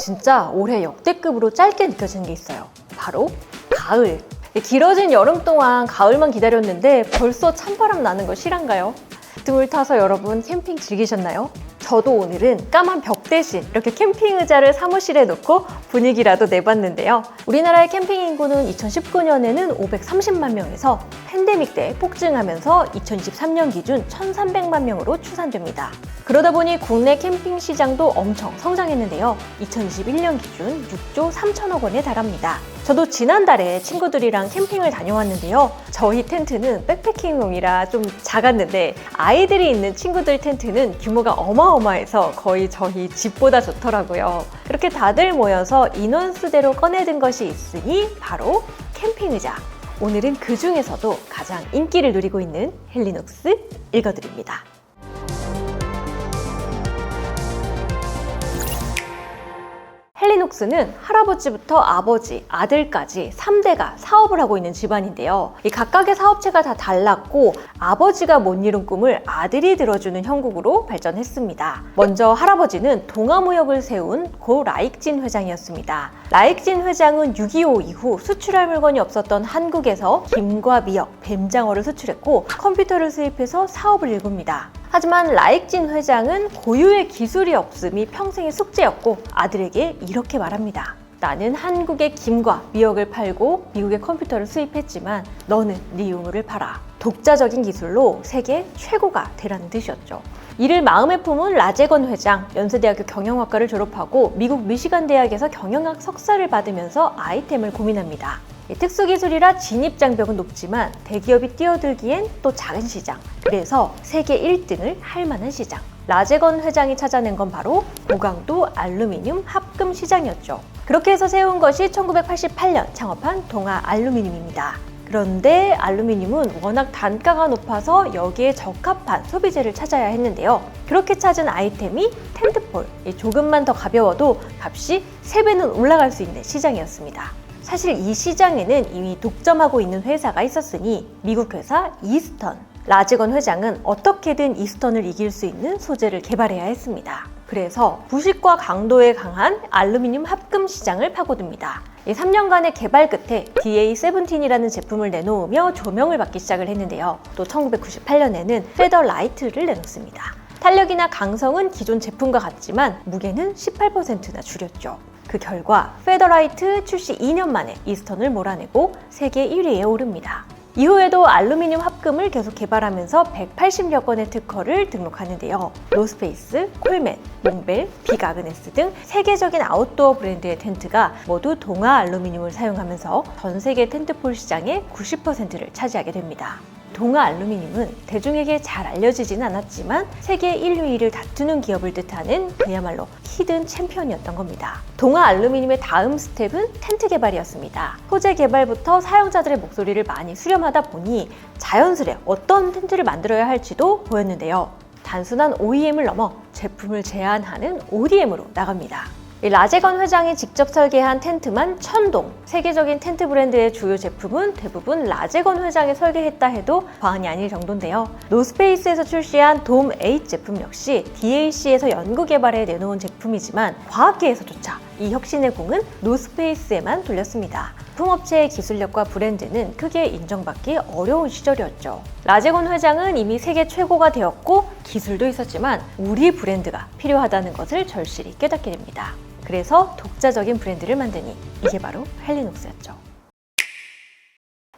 진짜 올해 역대급으로 짧게 느껴지는 게 있어요. 바로 가을. 길어진 여름 동안 가을만 기다렸는데 벌써 찬바람 나는 거 실한가요? 등을 타서 여러분 캠핑 즐기셨나요? 저도 오늘은 까만 벽 대신 이렇게 캠핑 의자를 사무실에 놓고 분위기라도 내봤는데요. 우리나라의 캠핑 인구는 2019년에는 530만 명에서 팬데믹 때 폭증하면서 2023년 기준 1,300만 명으로 추산됩니다. 그러다 보니 국내 캠핑 시장도 엄청 성장했는데요. 2021년 기준 6조 3천억 원에 달합니다. 저도 지난달에 친구들이랑 캠핑을 다녀왔는데요. 저희 텐트는 백패킹용이라 좀 작았는데 아이들이 있는 친구들 텐트는 규모가 어마어마해서 거의 저희 집보다 좋더라고요. 그렇게 다들 모여서 인원수대로 꺼내든 것이 있으니 바로 캠핑 의자. 오늘은 그 중에서도 가장 인기를 누리고 있는 헬리녹스 읽어드립니다. 헬리녹스는 할아버지부터 아버지, 아들까지 3대가 사업을 하고 있는 집안인데요. 이 각각의 사업체가 다 달랐고 아버지가 못 이룬 꿈을 아들이 들어주는 형국으로 발전했습니다. 먼저 할아버지는 동아무역을 세운 고 라익진 회장이었습니다. 라익진 회장은 6.25 이후 수출할 물건이 없었던 한국에서 김과 미역, 뱀장어를 수출했고 컴퓨터를 수입해서 사업을 일굽니다. 하지만 라익진 회장은 고유의 기술이 없음이 평생의 숙제였고 아들에게 이렇게 말합니다. 나는 한국의 김과 미역을 팔고 미국의 컴퓨터를 수입했지만 너는 네 유물을 팔아. 독자적인 기술로 세계 최고가 되라는 뜻이었죠. 이를 마음에 품은 라제건 회장, 연세대학교 경영학과를 졸업하고 미국 미시간 대학에서 경영학 석사를 받으면서 아이템을 고민합니다. 특수기술이라 진입장벽은 높지만 대기업이 뛰어들기엔 또 작은 시장, 그래서 세계 1등을 할 만한 시장. 라제건 회장이 찾아낸 건 바로 고강도 알루미늄 합금 시장이었죠. 그렇게 해서 세운 것이 1988년 창업한 동아 알루미늄입니다. 그런데 알루미늄은 워낙 단가가 높아서 여기에 적합한 소비재를 찾아야 했는데요. 그렇게 찾은 아이템이 텐트폴. 조금만 더 가벼워도 값이 3배는 올라갈 수 있는 시장이었습니다. 사실 이 시장에는 이미 독점하고 있는 회사가 있었으니 미국 회사 이스턴. 라제건 회장은 어떻게든 이스턴을 이길 수 있는 소재를 개발해야 했습니다. 그래서 부식과 강도에 강한 알루미늄 합금 시장을 파고듭니다. 3년간의 개발 끝에 DA17이라는 제품을 내놓으며 조명을 받기 시작을 했는데요. 또 1998년에는 페더라이트를 내놓습니다. 탄력이나 강성은 기존 제품과 같지만 무게는 18%나 줄였죠. 그 결과 페더라이트 출시 2년 만에 이스턴을 몰아내고 세계 1위에 오릅니다. 이후에도 알루미늄 합금을 계속 개발하면서 180여 건의 특허를 등록하는데요. 노스페이스, 콜맨, 몽벨, 빅아그네스 등 세계적인 아웃도어 브랜드의 텐트가 모두 동아 알루미늄을 사용하면서 전 세계 텐트폴 시장의 90%를 차지하게 됩니다. 동아 알루미늄은 대중에게 잘 알려지진 않았지만 세계 1, 2위를 다투는 기업을 뜻하는 그야말로 히든 챔피언이었던 겁니다. 동아 알루미늄의 다음 스텝은 텐트 개발이었습니다. 소재 개발부터 사용자들의 목소리를 많이 수렴하다 보니 자연스레 어떤 텐트를 만들어야 할지도 보였는데요. 단순한 OEM을 넘어 제품을 제안하는 ODM으로 나갑니다. 라제건 회장이 직접 설계한 텐트만 1000동. 세계적인 텐트 브랜드의 주요 제품은 대부분 라제건 회장이 설계했다 해도 과언이 아닐 정도인데요. 노스페이스에서 출시한 돔8 제품 역시 DAC에서 연구개발해 내놓은 제품이지만 과학계에서조차 이 혁신의 공은 노스페이스에만 돌렸습니다. 품업체의 기술력과 브랜드는 크게 인정받기 어려운 시절이었죠. 라제건 회장은 이미 세계 최고가 되었고 기술도 있었지만 우리 브랜드가 필요하다는 것을 절실히 깨닫게 됩니다. 그래서 독자적인 브랜드를 만드니 이게 바로 헬리녹스였죠.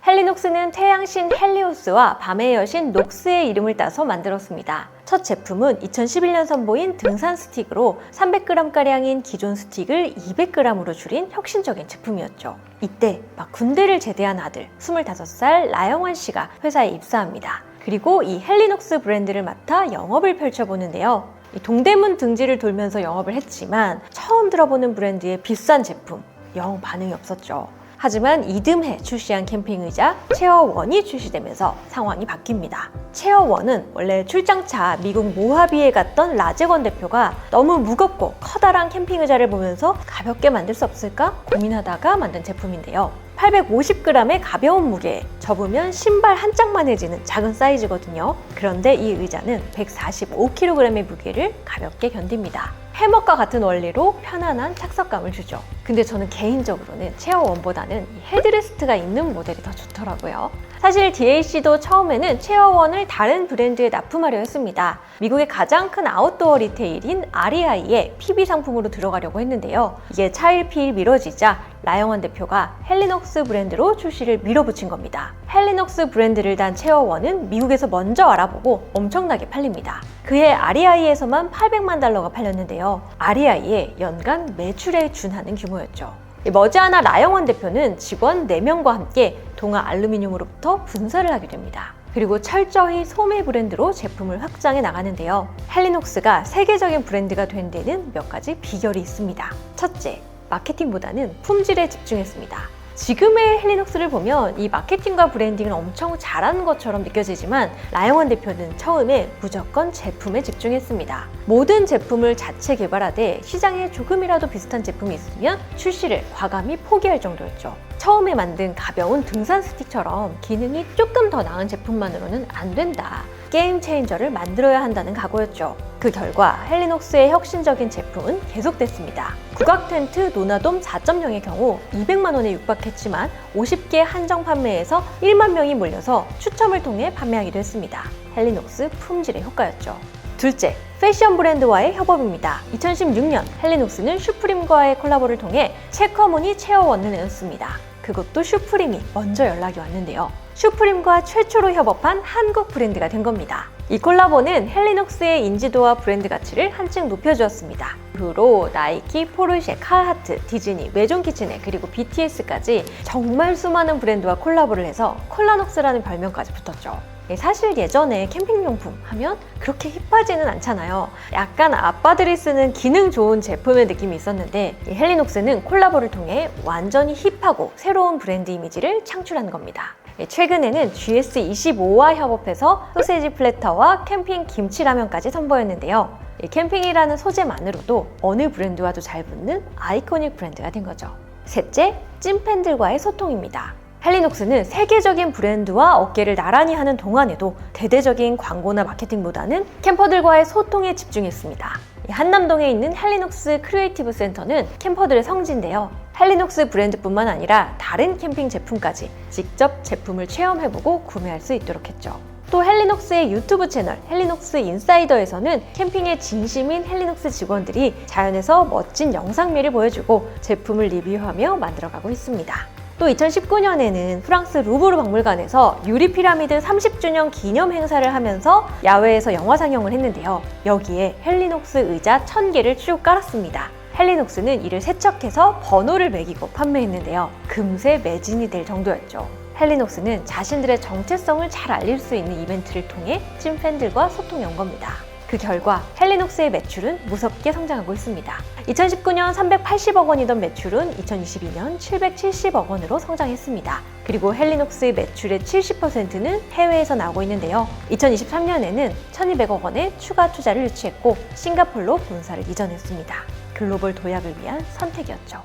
헬리녹스는 태양신 헬리오스와 밤의 여신 녹스의 이름을 따서 만들었습니다. 첫 제품은 2011년 선보인 등산 스틱으로 300g가량인 기존 스틱을 200g으로 줄인 혁신적인 제품이었죠. 이때 막 군대를 제대한 아들 25살 라영환 씨가 회사에 입사합니다. 그리고 이 헬리녹스 브랜드를 맡아 영업을 펼쳐보는데요. 동대문 등지를 돌면서 영업을 했지만 처음 들어보는 브랜드의 비싼 제품, 영 반응이 없었죠. 하지만 이듬해 출시한 캠핑 의자 체어1이 출시되면서 상황이 바뀝니다. 체어1은 원래 출장차 미국 모하비에 갔던 라제건 대표가 너무 무겁고 커다란 캠핑 의자를 보면서 가볍게 만들 수 없을까 고민하다가 만든 제품인데요. 850g의 가벼운 무게에 접으면 신발 한 짝만 해지는 작은 사이즈거든요. 그런데 이 의자는 145kg의 무게를 가볍게 견딥니다. 해먹과 같은 원리로 편안한 착석감을 주죠. 근데 저는 개인적으로는 체어1보다는 이 헤드레스트가 있는 모델이 더 좋더라고요. 사실 DAC도 처음에는 체어1을 다른 브랜드에 납품하려 했습니다. 미국의 가장 큰 아웃도어 리테일인 REI의 PB 상품으로 들어가려고 했는데요. 이게 차일피일 미뤄지자 라영원 대표가 헬리녹스 브랜드로 출시를 밀어붙인 겁니다. 헬리녹스 브랜드를 단 체어1은 미국에서 먼저 알아보고 엄청나게 팔립니다. 그해 REI에서만 800만 달러가 팔렸는데요. REI의 연간 매출에 준하는 규모였죠. 머지않아 라영원 대표는 직원 4명과 함께 동아 알루미늄으로부터 분사를 하게 됩니다. 그리고 철저히 소매 브랜드로 제품을 확장해 나가는데요. 헬리녹스가 세계적인 브랜드가 된 데는 몇 가지 비결이 있습니다. 첫째, 마케팅보다는 품질에 집중했습니다. 지금의 헬리녹스를 보면 이 마케팅과 브랜딩을 엄청 잘하는 것처럼 느껴지지만 라영원 대표는 처음에 무조건 제품에 집중했습니다. 모든 제품을 자체 개발하되 시장에 조금이라도 비슷한 제품이 있으면 출시를 과감히 포기할 정도였죠. 처음에 만든 가벼운 등산 스틱처럼 기능이 조금 더 나은 제품만으로는 안 된다. 게임 체인저를 만들어야 한다는 각오였죠. 그 결과 헬리녹스의 혁신적인 제품은 계속됐습니다. 국악 텐트 노나돔 4.0의 경우 200만 원에 육박했지만 50개 한정 판매에서 1만 명이 몰려서 추첨을 통해 판매하기도 했습니다. 헬리녹스 품질의 효과였죠. 둘째, 패션 브랜드와의 협업입니다. 2016년 헬리녹스는 슈프림과의 콜라보를 통해 체커무늬 체어1을 내놨습니다. 그것도 슈프림이 먼저 연락이 왔는데요. 슈프림과 최초로 협업한 한국 브랜드가 된 겁니다. 이 콜라보는 헬리녹스의 인지도와 브랜드 가치를 한층 높여주었습니다. 이후로 나이키, 포르쉐, 칼하트, 디즈니, 메종 키친에 그리고 BTS까지 정말 수많은 브랜드와 콜라보를 해서 콜라녹스라는 별명까지 붙었죠. 사실 예전에 캠핑용품 하면 그렇게 힙하지는 않잖아요. 약간 아빠들이 쓰는 기능 좋은 제품의 느낌이 있었는데 이 헬리녹스는 콜라보를 통해 완전히 힙하고 새로운 브랜드 이미지를 창출한 겁니다. 최근에는 GS25와 협업해서 소세지 플래터와 캠핑 김치라면까지 선보였는데요. 캠핑이라는 소재만으로도 어느 브랜드와도 잘 붙는 아이코닉 브랜드가 된 거죠. 셋째, 찐팬들과의 소통입니다. 헬리녹스는 세계적인 브랜드와 어깨를 나란히 하는 동안에도 대대적인 광고나 마케팅보다는 캠퍼들과의 소통에 집중했습니다. 한남동에 있는 헬리녹스 크리에이티브 센터는 캠퍼들의 성지인데요. 헬리녹스 브랜드뿐만 아니라 다른 캠핑 제품까지 직접 제품을 체험해보고 구매할 수 있도록 했죠. 또 헬리녹스의 유튜브 채널 헬리녹스 인사이더에서는 캠핑에 진심인 헬리녹스 직원들이 자연에서 멋진 영상미를 보여주고 제품을 리뷰하며 만들어가고 있습니다. 또 2019년에는 프랑스 루브르 박물관에서 유리 피라미드 30주년 기념 행사를 하면서 야외에서 영화 상영을 했는데요. 여기에 헬리녹스 의자 1000개를 쭉 깔았습니다. 헬리녹스는 이를 세척해서 번호를 매기고 판매했는데요. 금세 매진이 될 정도였죠. 헬리녹스는 자신들의 정체성을 잘 알릴 수 있는 이벤트를 통해 찐팬들과 소통한 겁니다. 그 결과 헬리녹스의 매출은 무섭게 성장하고 있습니다. 2019년 380억 원이던 매출은 2022년 770억 원으로 성장했습니다. 그리고 헬리녹스의 매출의 70%는 해외에서 나오고 있는데요. 2023년에는 1200억 원의 추가 투자를 유치했고 싱가포르로 본사를 이전했습니다. 글로벌 도약을 위한 선택이었죠.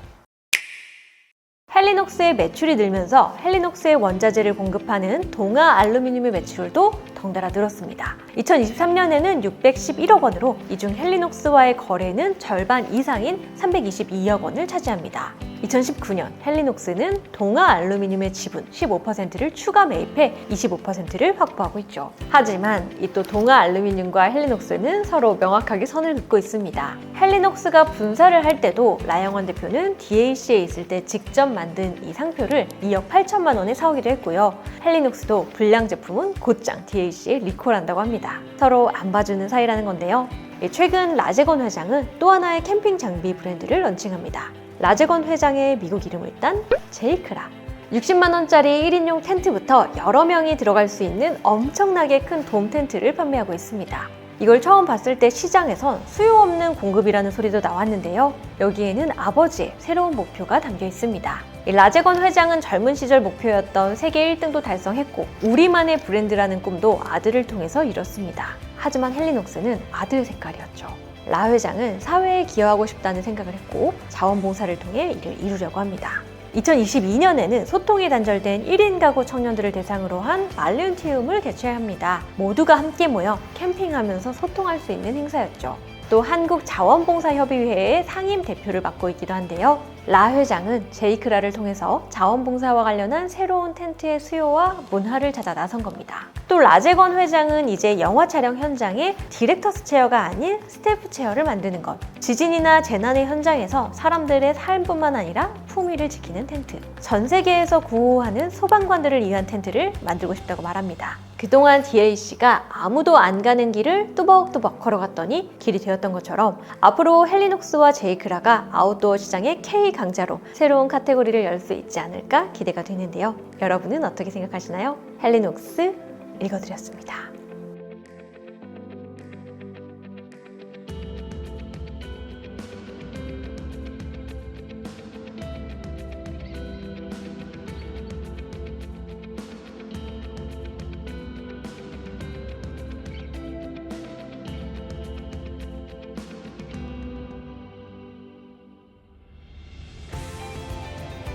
헬리녹스의 매출이 늘면서 헬리녹스의 원자재를 공급하는 동아 알루미늄의 매출도 덩달아 늘었습니다. 2023년에는 611억 원으로 이 중 헬리녹스와의 거래는 절반 이상인 322억 원을 차지합니다. 2019년 헬리녹스는 동아 알루미늄의 지분 15%를 추가 매입해 25%를 확보하고 있죠. 하지만 이 또 동아 알루미늄과 헬리녹스는 서로 명확하게 선을 긋고 있습니다. 헬리녹스가 분사를 할 때도 라영원 대표는 DAC에 있을 때 직접 만든 이 상표를 2억 8천만 원에 사오기도 했고요. 헬리녹스도 불량 제품은 곧장 DAC에 리콜한다고 합니다. 서로 안 봐주는 사이라는 건데요. 최근 라제건 회장은 또 하나의 캠핑 장비 브랜드를 런칭합니다. 라제건 회장의 미국 이름을 딴 제이크라. 60만 원짜리 1인용 텐트부터 여러 명이 들어갈 수 있는 엄청나게 큰 돔 텐트를 판매하고 있습니다. 이걸 처음 봤을 때 시장에선 수요 없는 공급이라는 소리도 나왔는데요. 여기에는 아버지의 새로운 목표가 담겨 있습니다. 라제건 회장은 젊은 시절 목표였던 세계 1등도 달성했고 우리만의 브랜드라는 꿈도 아들을 통해서 이뤘습니다. 하지만 헬리녹스는 아들 색깔이었죠. 라 회장은 사회에 기여하고 싶다는 생각을 했고 자원봉사를 통해 이를 이루려고 합니다. 2022년에는 소통이 단절된 1인 가구 청년들을 대상으로 한 말륜티움을 개최합니다. 모두가 함께 모여 캠핑하면서 소통할 수 있는 행사였죠. 또 한국자원봉사협의회의 상임 대표를 맡고 있기도 한데요. 라 회장은 제이크라를 통해서 자원봉사와 관련한 새로운 텐트의 수요와 문화를 찾아 나선 겁니다. 또 라재건 회장은 이제 영화 촬영 현장에 디렉터스 체어가 아닌 스태프 체어를 만드는 것, 지진이나 재난의 현장에서 사람들의 삶뿐만 아니라 품위를 지키는 텐트, 전 세계에서 구호하는 소방관들을 위한 텐트를 만들고 싶다고 말합니다. 그동안 DAC가 아무도 안 가는 길을 뚜벅뚜벅 걸어갔더니 길이 되었던 것처럼 앞으로 헬리녹스와 제이크라가 아웃도어 시장의 K 강자로 새로운 카테고리를 열 수 있지 않을까 기대가 되는데요. 여러분은 어떻게 생각하시나요? 헬리녹스 읽어드렸습니다.